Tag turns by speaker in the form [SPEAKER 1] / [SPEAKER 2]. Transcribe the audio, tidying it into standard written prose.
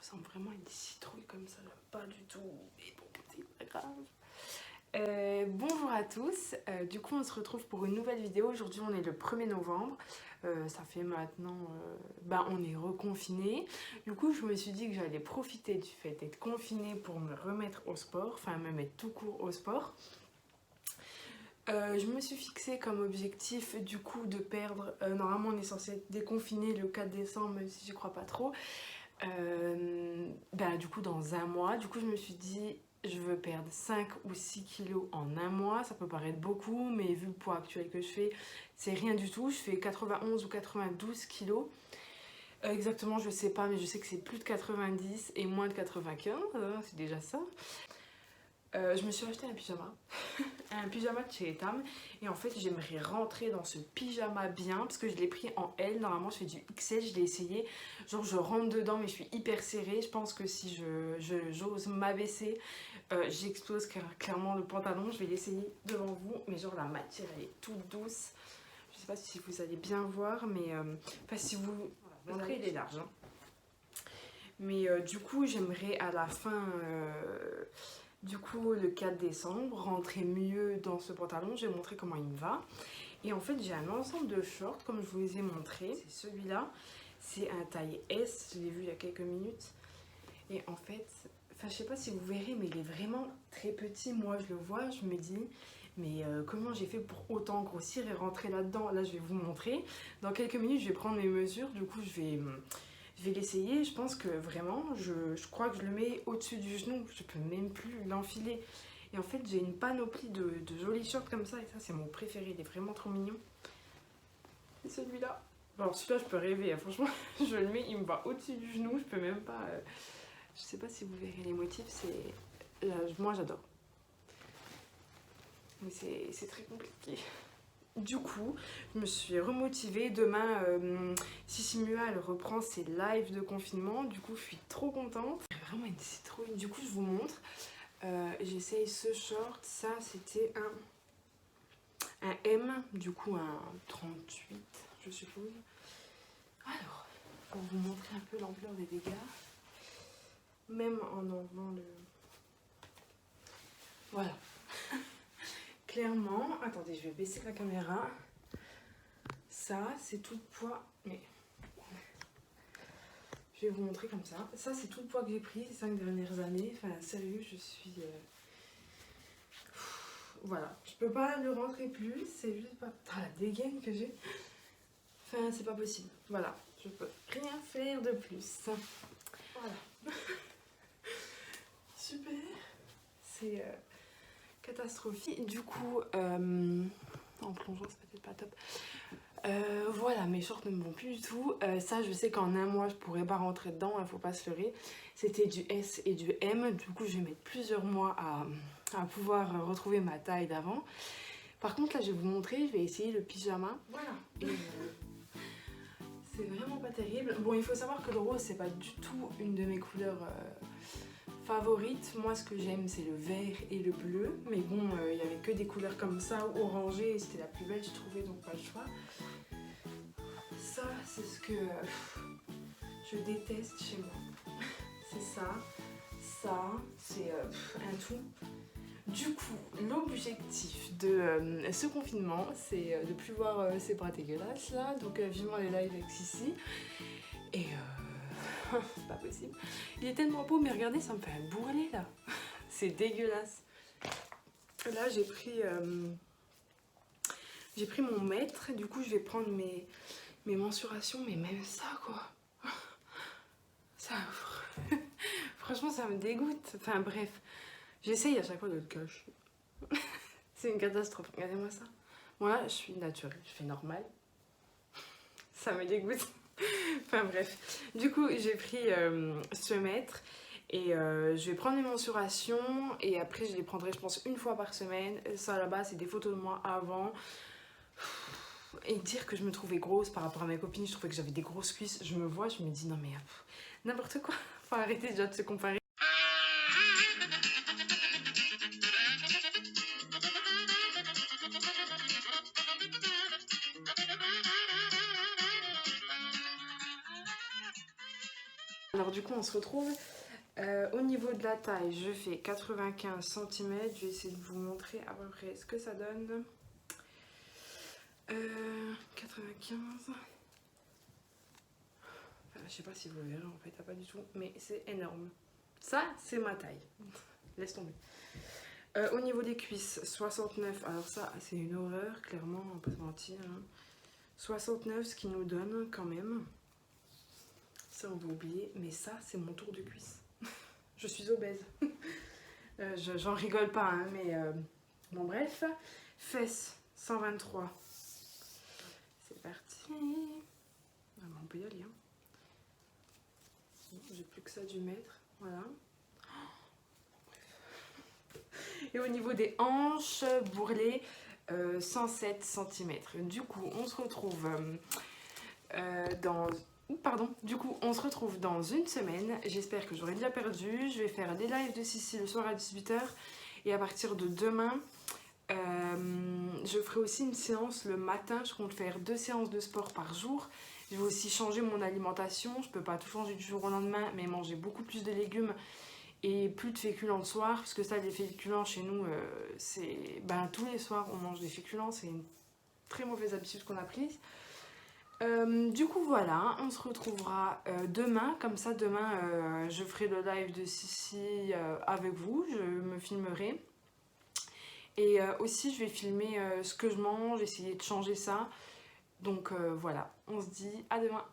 [SPEAKER 1] ressemble vraiment à une citrouille comme ça, j'aime pas du tout, mais bon, c'est pas grave. Bonjour à tous, du coup on se retrouve pour une nouvelle vidéo. Aujourd'hui on est le 1er novembre, ça fait maintenant, on est reconfiné. Du coup je me suis dit que j'allais profiter du fait d'être confinée pour me remettre au sport, enfin me mettre tout court au sport. Je me suis fixé comme objectif du coup de perdre, normalement on est censé être déconfiné le 4 décembre même si j'y crois pas trop, du coup dans un mois. Du coup je me suis dit je veux perdre 5 ou 6 kilos en un mois. Ça peut paraître beaucoup mais vu le poids actuel que je fais c'est rien du tout. Je fais 91 ou 92 kilos. Exactement je sais pas mais je sais que c'est plus de 90 et moins de 95, c'est déjà ça. Je me suis acheté un pyjama, un pyjama de chez Etam, et en fait j'aimerais rentrer dans ce pyjama bien parce que je l'ai pris en L. Normalement je fais du XL, je l'ai essayé, genre je rentre dedans mais je suis hyper serrée. Je pense que si j'ose m'abaisser, j'explose clairement le pantalon. Je vais l'essayer devant vous, mais genre la matière elle est toute douce. Je sais pas si vous allez bien voir, mais enfin si vous... Voilà, l'entrée il est large, hein. Mais du coup j'aimerais à la fin... Du coup, le 4 décembre, rentrer mieux dans ce pantalon. Je vais montrer comment il me va. Et en fait, j'ai un ensemble de shorts, comme je vous les ai montré. C'est celui-là. C'est un taille S. Je l'ai vu il y a quelques minutes. Et en fait, je sais pas si vous verrez, mais il est vraiment très petit. Moi, je le vois, je me dis, mais comment j'ai fait pour autant grossir et rentrer là-dedans? Là, je vais vous montrer. Dans quelques minutes, je vais prendre mes mesures. Du coup, je vais l'essayer. Je pense que vraiment, je crois que je le mets au-dessus du genou. Je peux même plus l'enfiler. Et en fait, j'ai une panoplie de jolis shorts comme ça. Et ça, c'est mon préféré. Il est vraiment trop mignon. Et celui-là. Alors, celui-là, je peux rêver, hein. Franchement, je le mets, il me va au-dessus du genou. Je peux même pas... Je sais pas si vous verrez les motifs. Moi, j'adore. Mais c'est très compliqué. Du coup, je me suis remotivée. Demain, Sissi Mua, elle reprend ses lives de confinement. Du coup, je suis trop contente. Vraiment une citrouille. Du coup, je vous montre. J'essaye ce short. Ça, c'était un M. Du coup, un 38, je suppose. Alors, pour vous montrer un peu l'ampleur des dégâts. Même en enlevant le... Voilà. Clairement, attendez, je vais baisser la caméra. Ça, c'est tout le poids, mais je vais vous montrer comme ça. Ça, c'est tout le poids que j'ai pris ces 5 dernières années. Enfin, sérieux, je suis... Voilà, je peux pas le rentrer plus, c'est juste pas... Ah, la dégaine que j'ai. Enfin, c'est pas possible. Voilà, je peux rien faire de plus. Voilà. Super. C'est catastrophique. Du coup, en plongeant, c'est peut-être pas top. Voilà, mes shorts ne me vont plus du tout. Ça, je sais qu'en un mois, je pourrais pas rentrer dedans, il faut pas se leurrer. C'était du S et du M, du coup, je vais mettre plusieurs mois à pouvoir retrouver ma taille d'avant. Par contre, là, je vais vous montrer, je vais essayer le pyjama. Voilà. Et c'est vraiment pas terrible. Bon, il faut savoir que le rose, c'est pas du tout une de mes couleurs favorites. Moi, ce que j'aime, c'est le vert et le bleu. Mais bon, il y avait que des couleurs comme ça, orangées, et c'était la plus belle, je trouvais, donc pas le choix. Ça, c'est ce que je déteste chez moi. C'est ça, c'est un tout. Du coup, l'objectif de ce confinement, c'est de plus voir ces bras dégueulasses là. Donc vivement les lives avec Sissi. Et c'est pas possible. Il est tellement beau, mais regardez, ça me fait un bourrelet là. C'est dégueulasse. Là, j'ai pris mon mètre. Du coup, je vais prendre mes mensurations, mais même ça quoi. Ça, franchement, ça me dégoûte. Enfin bref, j'essaye à chaque fois de le cacher. C'est une catastrophe. Regardez-moi ça. Moi, je suis naturelle, je fais normal. Ça me dégoûte. Enfin bref. Du coup, j'ai pris ce mètre et je vais prendre mes mensurations et après, je les prendrai, je pense, une fois par semaine. Ça là-bas, c'est des photos de moi avant. Et dire que je me trouvais grosse par rapport à mes copines, je trouvais que j'avais des grosses cuisses. Je me vois, je me dis non mais n'importe quoi. Faut arrêter déjà de se comparer. Alors du coup on se retrouve. Au niveau de la taille, je fais 95 cm. Je vais essayer de vous montrer à peu près ce que ça donne. 95. Enfin, je sais pas si vous verrez en fait, pas du tout, mais c'est énorme. Ça, c'est ma taille. Laisse tomber. Au niveau des cuisses, 69. Alors ça, c'est une horreur, clairement, on va pas se mentir. Hein. 69, ce qui nous donne quand même. Ça, on va oublier. Mais ça, c'est mon tour de cuisse. Je suis obèse. J'en rigole pas, hein, mais bon, bref. Fesses, 123. C'est parti. Ah, bah, on peut y aller. Hein. Bon, j'ai plus que ça du mètre. Voilà. Et au niveau des hanches, bourrelets, 107 cm. Du coup, on se retrouve on se retrouve dans une semaine. J'espère que j'aurai déjà perdu. Je vais faire des lives de Sissi le soir à 18 h. Et à partir de demain, je ferai aussi une séance le matin. Je compte faire 2 séances de sport par jour. Je vais aussi changer mon alimentation. Je ne peux pas tout changer du jour au lendemain, mais manger beaucoup plus de légumes et plus de féculents le soir. Parce que ça, les féculents chez nous, c'est... Ben, tous les soirs, on mange des féculents. C'est une très mauvaise habitude qu'on a prise. Du coup voilà, on se retrouvera demain, comme ça demain je ferai le live de Sissi avec vous, je me filmerai et aussi je vais filmer ce que je mange, essayer de changer ça, donc voilà, on se dit à demain.